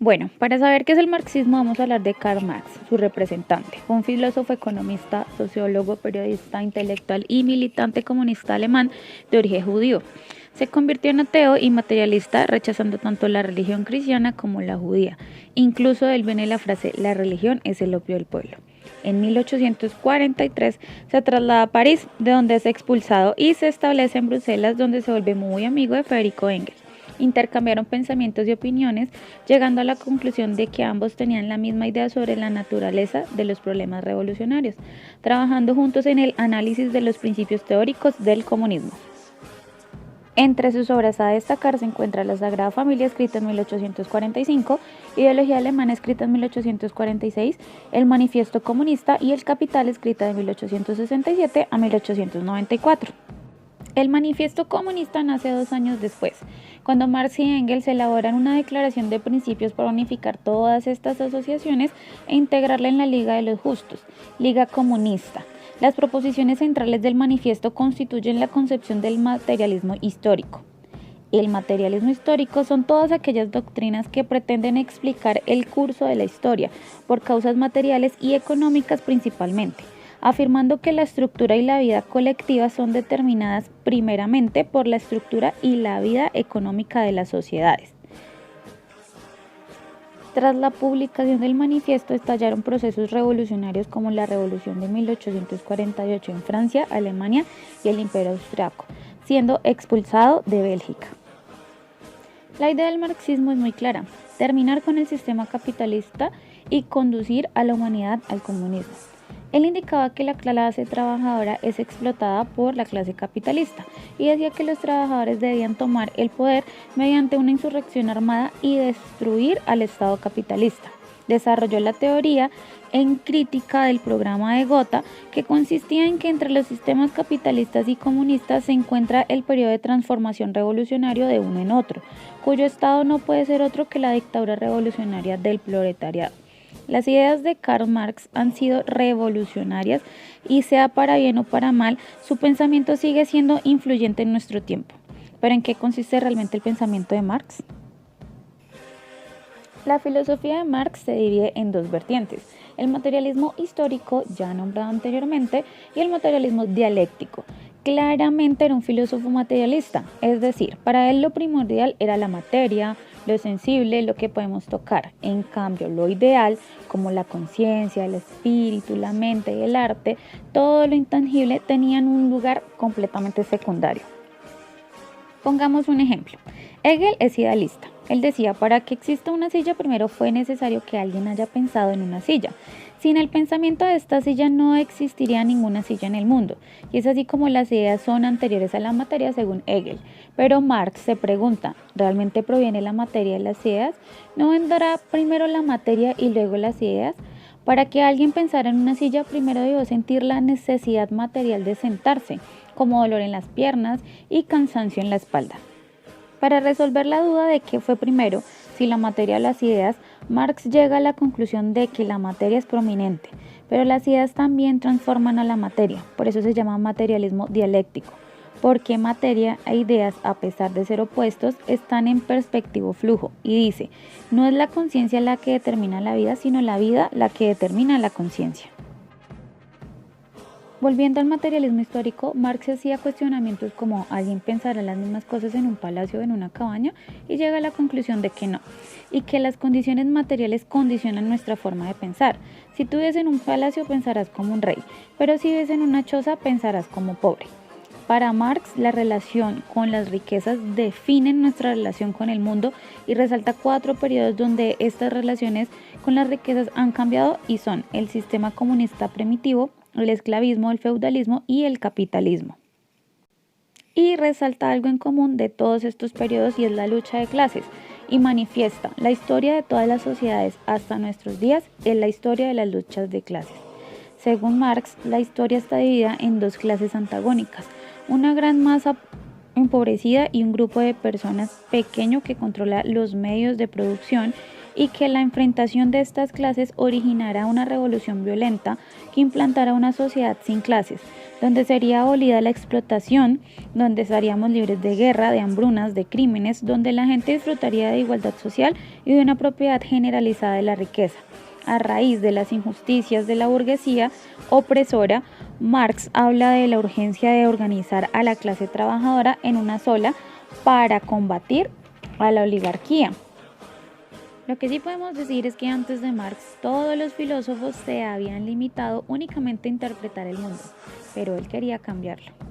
Bueno, para saber qué es el marxismo vamos a hablar de Karl Marx, su representante, un filósofo, economista, sociólogo, periodista, intelectual y militante comunista alemán de origen judío. Se convirtió en ateo y materialista, rechazando tanto la religión cristiana como la judía. Incluso él viene la frase "la religión es el opio del pueblo". En 1843 se traslada a París, de donde es expulsado, y se establece en Bruselas, donde se vuelve muy amigo de Federico Engels. Intercambiaron pensamientos y opiniones, llegando a la conclusión de que ambos tenían la misma idea sobre la naturaleza de los problemas revolucionarios, trabajando juntos en el análisis de los principios teóricos del comunismo. Entre sus obras a destacar se encuentra La Sagrada Familia, escrita en 1845, Ideología Alemana, escrita en 1846, El Manifiesto Comunista y El Capital, escrita de 1867 a 1894. El Manifiesto Comunista nace 2 años después, cuando Marx y Engels elaboran una declaración de principios para unificar todas estas asociaciones e integrarla en la Liga de los Justos, Liga Comunista. Las proposiciones centrales del manifiesto constituyen la concepción del materialismo histórico. El materialismo histórico son todas aquellas doctrinas que pretenden explicar el curso de la historia por causas materiales y económicas principalmente, afirmando que la estructura y la vida colectiva son determinadas primeramente por la estructura y la vida económica de las sociedades. Tras la publicación del manifiesto estallaron procesos revolucionarios como la Revolución de 1848 en Francia, Alemania y el Imperio Austriaco, siendo expulsado de Bélgica. La idea del marxismo es muy clara: terminar con el sistema capitalista y conducir a la humanidad al comunismo. Él indicaba que la clase trabajadora es explotada por la clase capitalista y decía que los trabajadores debían tomar el poder mediante una insurrección armada y destruir al Estado capitalista. Desarrolló la teoría en crítica del programa de Gotha, que consistía en que entre los sistemas capitalistas y comunistas se encuentra el periodo de transformación revolucionario de uno en otro, cuyo estado no puede ser otro que la dictadura revolucionaria del proletariado. Las ideas de Karl Marx han sido revolucionarias y sea para bien o para mal, su pensamiento sigue siendo influyente en nuestro tiempo. ¿Pero en qué consiste realmente el pensamiento de Marx? La filosofía de Marx se divide en dos vertientes: el materialismo histórico, ya nombrado anteriormente, y el materialismo dialéctico. Claramente era un filósofo materialista, es decir, para él lo primordial era la materia, lo sensible, lo que podemos tocar. En cambio, lo ideal, como la conciencia, el espíritu, la mente y el arte, todo lo intangible, tenían un lugar completamente secundario. Pongamos un ejemplo. Hegel es idealista. Él decía: para que exista una silla, primero fue necesario que alguien haya pensado en una silla. Sin el pensamiento de esta silla no existiría ninguna silla en el mundo. Y es así como las ideas son anteriores a la materia según Hegel. Pero Marx se pregunta: ¿realmente proviene la materia de las ideas? ¿No vendrá primero la materia y luego las ideas? Para que alguien pensara en una silla, primero debió sentir la necesidad material de sentarse, como dolor en las piernas y cansancio en la espalda. Para resolver la duda de qué fue primero, si la materia o las ideas, Marx llega a la conclusión de que la materia es prominente, pero las ideas también transforman a la materia. Por eso se llama materialismo dialéctico, porque materia e ideas, a pesar de ser opuestos, están en perspectivo flujo. Y dice: no es la conciencia la que determina la vida, sino la vida la que determina la conciencia. Volviendo al materialismo histórico, Marx hacía cuestionamientos como: ¿alguien pensará las mismas cosas en un palacio o en una cabaña? Y llega a la conclusión de que no, y que las condiciones materiales condicionan nuestra forma de pensar. Si tú vives en un palacio, pensarás como un rey, pero si vives en una choza, pensarás como pobre. Para Marx, la relación con las riquezas define nuestra relación con el mundo y resalta 4 periodos donde estas relaciones con las riquezas han cambiado, y son el sistema comunista primitivo, el esclavismo, el feudalismo y el capitalismo. Y resalta algo en común de todos estos periodos, y es la lucha de clases, y manifiesta: la historia de todas las sociedades hasta nuestros días es la historia de las luchas de clases. Según Marx, la historia está dividida en 2 clases antagónicas: una gran masa empobrecida y un grupo de personas pequeño que controla los medios de producción, y que la enfrentación de estas clases originara una revolución violenta que implantara una sociedad sin clases, donde sería abolida la explotación, donde estaríamos libres de guerra, de hambrunas, de crímenes, donde la gente disfrutaría de igualdad social y de una propiedad generalizada de la riqueza. A raíz de las injusticias de la burguesía opresora, Marx habla de la urgencia de organizar a la clase trabajadora en una sola para combatir a la oligarquía. Lo que sí podemos decir es que antes de Marx todos los filósofos se habían limitado únicamente a interpretar el mundo, pero él quería cambiarlo.